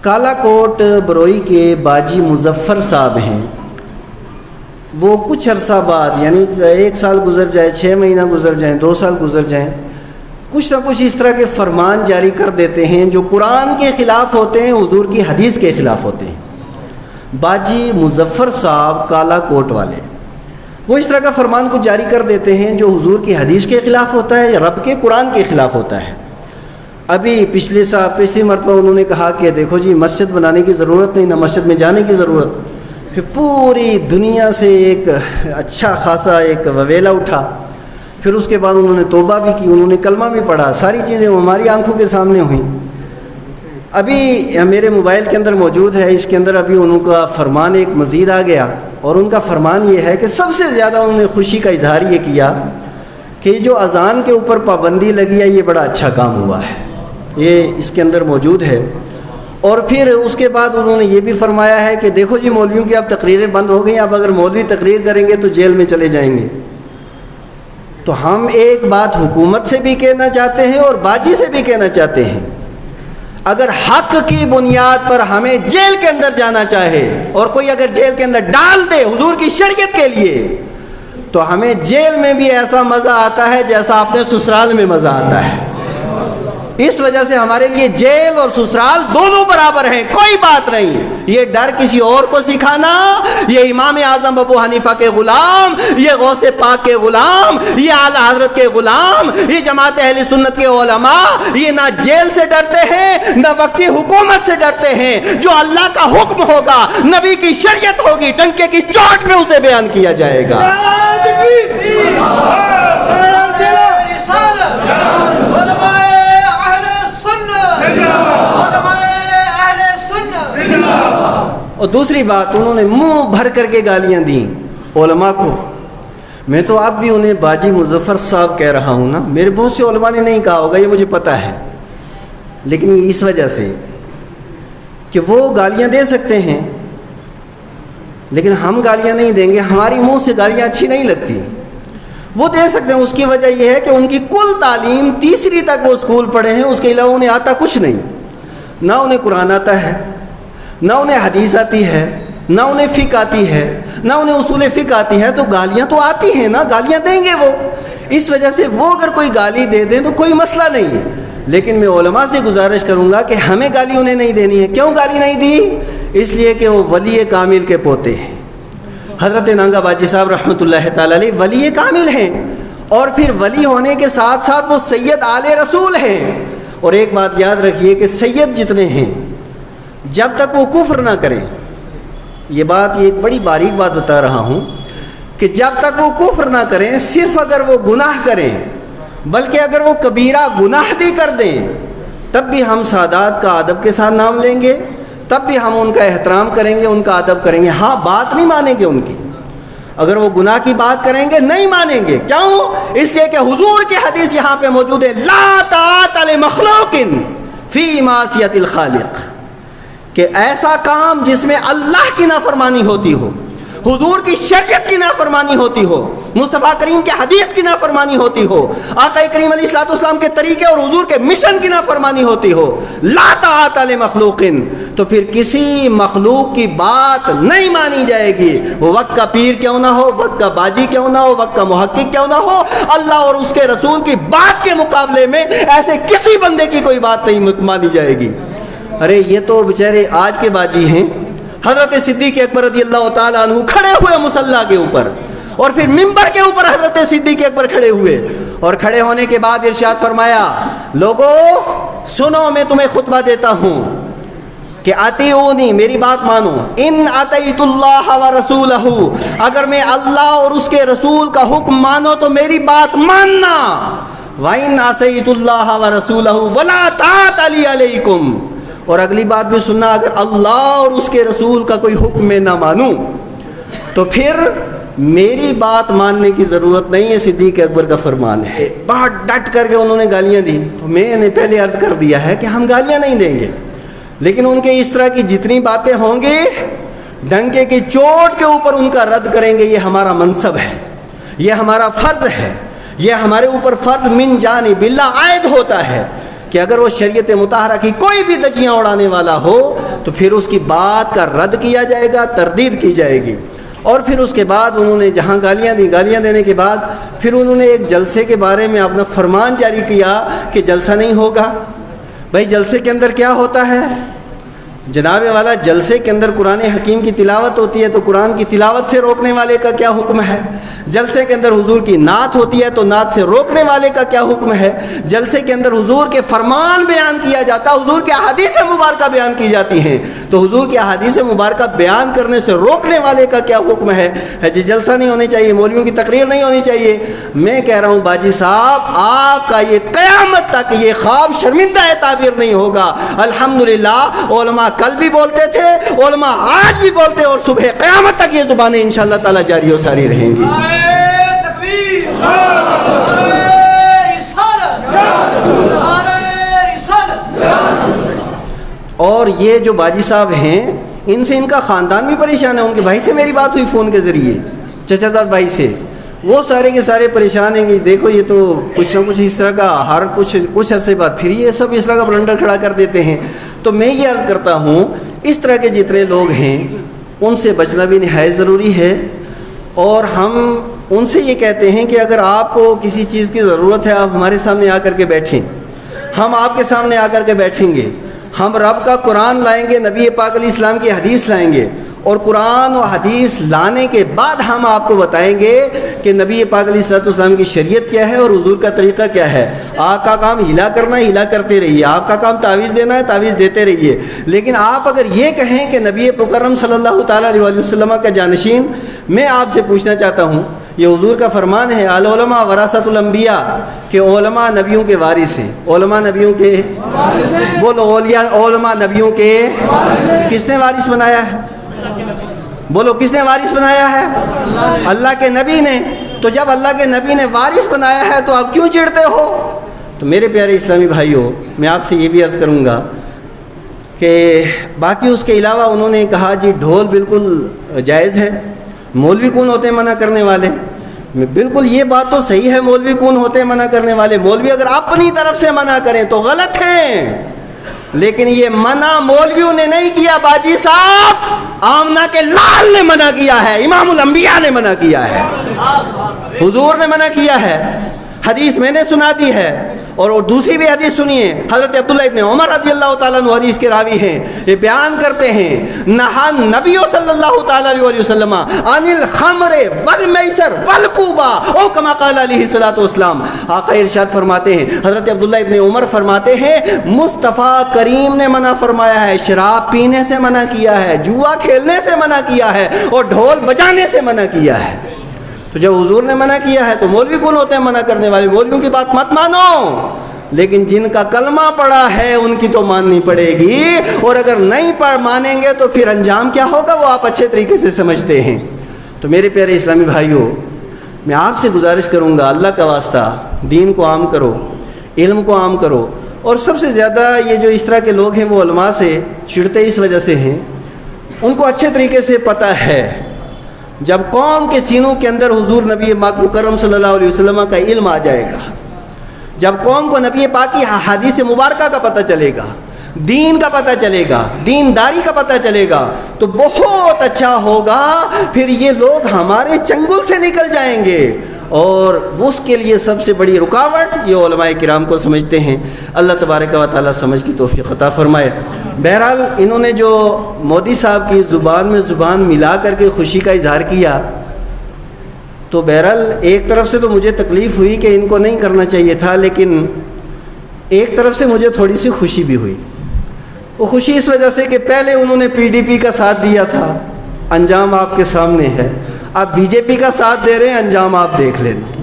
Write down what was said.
کالا کوٹ بروئی کے باجی مظفر صاحب ہیں. وہ کچھ عرصہ بعد یعنی 1 سال گزر جائے، 6 مہینہ گزر جائیں، 2 سال گزر جائیں، کچھ نہ کچھ اس طرح کے فرمان جاری کر دیتے ہیں جو قرآن کے خلاف ہوتے ہیں، حضور کی حدیث کے خلاف ہوتے ہیں. باجی مظفر صاحب کالا کوٹ والے وہ اس طرح کا فرمان کو جاری کر دیتے ہیں جو حضور کی حدیث کے خلاف ہوتا ہے یا رب کے قرآن کے خلاف ہوتا ہے. ابھی پچھلی مرتبہ انہوں نے کہا کہ دیکھو جی مسجد بنانے کی ضرورت نہیں، نہ مسجد میں جانے کی ضرورت. پھر پوری دنیا سے ایک اچھا خاصا ایک وویلا اٹھا. پھر اس کے بعد انہوں نے توبہ بھی کی، انہوں نے کلمہ بھی پڑھا، ساری چیزیں ہماری آنکھوں کے سامنے ہوئیں. ابھی میرے موبائل کے اندر موجود ہے، اس کے اندر ابھی انہوں کا فرمان ایک مزید آ گیا، اور ان کا فرمان یہ ہے کہ سب سے زیادہ انہوں نے خوشی کا اظہار یہ کیا کہ جو اذان کے اوپر پابندی لگی ہے یہ بڑا اچھا کام ہوا ہے، یہ اس کے اندر موجود ہے. اور پھر اس کے بعد انہوں نے یہ بھی فرمایا ہے کہ دیکھو جی مولویوں کی اب تقریریں بند ہو گئی، اب اگر مولوی تقریر کریں گے تو جیل میں چلے جائیں گے. تو ہم ایک بات حکومت سے بھی کہنا چاہتے ہیں اور باجی سے بھی کہنا چاہتے ہیں، اگر حق کی بنیاد پر ہمیں جیل کے اندر جانا چاہے اور کوئی اگر جیل کے اندر ڈال دے حضور کی شریعت کے لیے، تو ہمیں جیل میں بھی ایسا مزہ آتا ہے جیسا اپنے سسرال میں مزہ آتا ہے. اس وجہ سے ہمارے لیے جیل اور سسرال دونوں برابر ہیں، کوئی بات نہیں. یہ ڈر کسی اور کو سکھانا، یہ امام اعظم ابو حنیفہ کے غلام، یہ غوث پاک کے غلام، یہ اعلی حضرت کے غلام، یہ جماعت اہل سنت کے علماء، یہ نہ جیل سے ڈرتے ہیں نہ وقتی حکومت سے ڈرتے ہیں. جو اللہ کا حکم ہوگا، نبی کی شریعت ہوگی، ڈنکے کی چوٹ میں اسے بیان کیا جائے گا. اور دوسری بات، انہوں نے منہ بھر کر کے گالیاں دیں علماء کو. میں تو اب بھی انہیں باجی مظفر صاحب کہہ رہا ہوں نا، میرے بہت سے علماء نے نہیں کہا ہوگا، یہ مجھے پتہ ہے، لیکن یہ اس وجہ سے کہ وہ گالیاں دے سکتے ہیں لیکن ہم گالیاں نہیں دیں گے. ہماری منہ سے گالیاں اچھی نہیں لگتی، وہ دے سکتے ہیں. اس کی وجہ یہ ہے کہ ان کی کل تعلیم 3ری تک وہ اسکول پڑھے ہیں، اس کے علاوہ انہیں آتا کچھ نہیں. نہ انہیں قرآن آتا ہے، نہ انہیں حدیث آتی ہے، نہ انہیں فقہ آتی ہے، نہ انہیں اصول فقہ آتی ہے. تو گالیاں تو آتی ہیں نا، گالیاں دیں گے وہ. اس وجہ سے وہ اگر کوئی گالی دے دیں تو کوئی مسئلہ نہیں، لیکن میں علماء سے گزارش کروں گا کہ ہمیں گالی انہیں نہیں دینی ہے. کیوں گالی نہیں دی؟ اس لیے کہ وہ ولی کامل کے پوتے ہیں. حضرت نانگا باجی صاحب رحمۃ اللہ تعالی علیہ ولی کامل ہیں، اور پھر ولی ہونے کے ساتھ ساتھ وہ سید آل رسول ہیں. اور ایک بات یاد رکھیے کہ سید جتنے ہیں جب تک وہ کفر نہ کریں، یہ ایک بڑی باریک بات بتا رہا ہوں کہ جب تک وہ کفر نہ کریں، صرف اگر وہ گناہ کریں، بلکہ اگر وہ کبیرہ گناہ بھی کر دیں، تب بھی ہم سادات کا ادب کے ساتھ نام لیں گے، تب بھی ہم ان کا احترام کریں گے، ان کا ادب کریں گے. ہاں بات نہیں مانیں گے ان کی، اگر وہ گناہ کی بات کریں گے نہیں مانیں گے. کیوں؟ اس لیے کہ حضور کی حدیث یہاں پہ موجود ہے، لا طاعت لمخلوق فی معصیۃ الخالق، کہ ایسا کام جس میں اللہ کی نافرمانی ہوتی ہو، حضور کی شریعت کی نافرمانی ہوتی ہو، مصطفیٰ کریم کے حدیث کی نافرمانی ہوتی ہو، آقا کریم علیہ الصلوۃ والسلام کے طریقے اور حضور کے مشن کی نافرمانی ہوتی ہو، لا طاعت لمخلوق، تو پھر کسی مخلوق کی بات نہیں مانی جائے گی. وہ وقت کا پیر کیوں نہ ہو، وقت کا باجی کیوں نہ ہو، وقت کا محقق کیوں نہ ہو، اللہ اور اس کے رسول کی بات کے مقابلے میں ایسے کسی بندے کی کوئی بات نہیں مانی جائے گی. ارے یہ تو بیچارے آج کے باجی ہیں. حضرت صدیق اکبر رضی اللہ تعالیٰ عنہ کھڑے ہوئے مصلی کے اوپر، اور پھر ممبر کے اوپر حضرت صدیق اکبر کھڑے ہوئے، اور کھڑے ہونے کے بعد ارشاد فرمایا، لوگو سنو میں تمہیں خطبہ دیتا ہوں کہ اطیعونی، میری بات مانو، ان اطیعت اللہ ورسولہ، اگر میں اللہ اور اس کے رسول کا حکم مانو تو میری بات ماننا، وَإِنْ عَصَيْتُ اللَّهَ وَرَسُولَهُ وَلَا طَاعَةَ لِي عَلَيْكُمْ، اور اگلی بات بھی سننا، اگر اللہ اور اس کے رسول کا کوئی حکم میں نہ مانوں تو پھر میری بات ماننے کی ضرورت نہیں ہے. صدیق اکبر کا فرمان ہے. بہت ڈٹ کر کے انہوں نے گالیاں دی. تو میں نے پہلے عرض کر دیا ہے کہ ہم گالیاں نہیں دیں گے، لیکن ان کے اس طرح کی جتنی باتیں ہوں گی ڈنکے کی چوٹ کے اوپر ان کا رد کریں گے. یہ ہمارا منصب ہے، یہ ہمارا فرض ہے، یہ ہمارے اوپر فرض من جانب اللہ عائد ہوتا ہے کہ اگر وہ شریعت مطہرہ کی کوئی بھی دجیاں اڑانے والا ہو تو پھر اس کی بات کا رد کیا جائے گا، تردید کی جائے گی۔ اور پھر اس کے بعد انہوں نے جہاں گالیاں دی، گالیاں دینے کے بعد پھر انہوں نے ایک جلسے کے بارے میں اپنا فرمان جاری کیا کہ جلسہ نہیں ہوگا۔ بھائی جلسے کے اندر کیا ہوتا ہے؟ جناب والا، جلسے کے اندر قرآن حکیم کی تلاوت ہوتی ہے تو قرآن کی تلاوت سے روکنے والے کا کیا حکم ہے؟ جلسے کے اندر حضور کی نعت ہوتی ہے تو نعت سے روکنے والے کا کیا حکم ہے؟ جلسے کے اندر حضور کے فرمان بیان کیا جاتا، حضور کے احادیث مبارکہ بیان کی جاتی ہیں تو حضور کے احادیث مبارکہ بیان کرنے سے روکنے والے کا کیا حکم ہے؟ جی جلسہ نہیں ہونے چاہیے، مولویوں کی تقریر نہیں ہونی چاہیے۔ میں کہہ رہا ہوں باجی صاحب، آپ کا یہ قیامت تک یہ خواب شرمندہ تعبیر نہیں ہوگا۔ الحمدللہ علماء کل بھی بولتے تھے، علماء آج بھی بولتے، اور صبح قیامت تک یہ زبانیں انشاءاللہ تعالی جاری و ساری رہیں گی۔ اور یہ جو باجی صاحب ہیں، ان سے ان کا خاندان بھی پریشان ہے۔ ان کے بھائی سے میری بات ہوئی فون کے ذریعے، چچا زاد بھائی سے، وہ سارے کے سارے پریشان ہیں کہ دیکھو یہ تو کچھ نہ کچھ اس طرح کا ہر کچھ عرصے بعد پھر یہ سب اس طرح کا بلنڈر کھڑا کر دیتے ہیں۔ تو میں یہ عرض کرتا ہوں، اس طرح کے جتنے لوگ ہیں ان سے بچنا بھی نہایت ضروری ہے۔ اور ہم ان سے یہ کہتے ہیں کہ اگر آپ کو کسی چیز کی ضرورت ہے، آپ ہمارے سامنے آ کر کے بیٹھیں، ہم آپ کے سامنے آ کر کے بیٹھیں گے، ہم رب کا قرآن لائیں گے، نبی پاک علیہ السلام کی حدیث لائیں گے، اور قرآن و حدیث لانے کے بعد ہم آپ کو بتائیں گے کہ نبی پاک علیہ السلام کی شریعت کیا ہے اور حضور کا طریقہ کیا ہے۔ آپ کا کام ہلا کرنا ہے، ہلا کرتے رہیے، آپ کا کام تعویذ دینا ہے، تعویذ دیتے رہیے۔ لیکن آپ اگر یہ کہیں کہ نبی مکرم صلی اللہ تعالیٰ علیہ وسلم کا جانشین، میں آپ سے پوچھنا چاہتا ہوں، یہ حضور کا فرمان ہے العلماء ورثۃ الانبیاء، کہ علماء نبیوں کے وارث ہیں۔ علماء نبیوں کے بولو، علماء نبیوں کے کس نے وارث بنایا ہے؟ بولو کس نے وارث بنایا ہے؟ اللہ کے نبی نے۔ تو جب اللہ کے نبی نے وارث بنایا ہے تو آپ کیوں چڑھتے ہو؟ تو میرے پیارے اسلامی بھائیوں، میں آپ سے یہ بھی عرض کروں گا کہ باقی اس کے علاوہ انہوں نے کہا جی ڈھول بالکل جائز ہے، مولوی کون ہوتے ہیں منع کرنے والے؟ بالکل یہ بات تو صحیح ہے، مولوی کون ہوتے ہیں منع کرنے والے؟ مولوی اگر اپنی طرف سے منع کریں تو غلط ہیں، لیکن یہ منع مولویوں نے نہیں کیا باجی صاحب، آمنہ کے لال نے منع کیا ہے، امام الانبیاء نے منع کیا ہے، حضور نے منع کیا ہے۔ حدیث میں نے سنا دی ہے، اور دوسری بھی حدیث سنیے، حضرت عبداللہ ابن عمر رضی اللہ تعالیٰ عنہ حدیث کے راوی ہیں، یہ بیان کرتے ہیں نہا نبی صلی اللہ تعالیٰ علیہ وسلم عن الخمر والمیسر والکوبا او کما قال علیہ الصلوۃ والسلام۔ آقا ارشاد فرماتے ہیں، حضرت عبداللہ ابن عمر فرماتے ہیں مصطفیٰ کریم نے منع فرمایا ہے، شراب پینے سے منع کیا ہے، جوا کھیلنے سے منع کیا ہے، اور ڈھول بجانے سے منع کیا ہے۔ تو جب حضور نے منع کیا ہے تو مولوی کون ہوتے ہیں منع کرنے والے؟ مولویوں کی بات مت مانو، لیکن جن کا کلمہ پڑا ہے ان کی تو ماننی پڑے گی، اور اگر نہیں مانیں گے تو پھر انجام کیا ہوگا وہ آپ اچھے طریقے سے سمجھتے ہیں۔ تو میرے پیارے اسلامی بھائیوں، میں آپ سے گزارش کروں گا، اللہ کا واسطہ دین کو عام کرو، علم کو عام کرو، اور سب سے زیادہ یہ جو اس طرح کے لوگ ہیں وہ علماء سے چڑھتے اس وجہ سے ہیں، ان کو اچھے طریقے سے پتہ ہے جب قوم کے سینوں کے اندر حضور نبی مکرم صلی اللہ علیہ وسلم کا علم آ جائے گا، جب قوم کو نبی پاک کی حدیث مبارکہ کا پتہ چلے گا، دین کا پتہ چلے گا، دینداری کا پتہ چلے گا، تو بہت اچھا ہوگا، پھر یہ لوگ ہمارے چنگل سے نکل جائیں گے، اور اس کے لیے سب سے بڑی رکاوٹ یہ علماء کرام کو سمجھتے ہیں۔ اللہ تبارک و تعالیٰ سمجھ کی توفیق عطا فرمائے۔ بہرحال انہوں نے جو مودی صاحب کی زبان میں زبان ملا کر کے خوشی کا اظہار کیا، تو بہرحال ایک طرف سے تو مجھے تکلیف ہوئی کہ ان کو نہیں کرنا چاہیے تھا، لیکن ایک طرف سے مجھے تھوڑی سی خوشی بھی ہوئی۔ وہ خوشی اس وجہ سے کہ پہلے انہوں نے پی ڈی پی کا ساتھ دیا تھا، انجام آپ کے سامنے ہے، اب بی جے پی کا ساتھ دے رہے ہیں، انجام آپ دیکھ لینا۔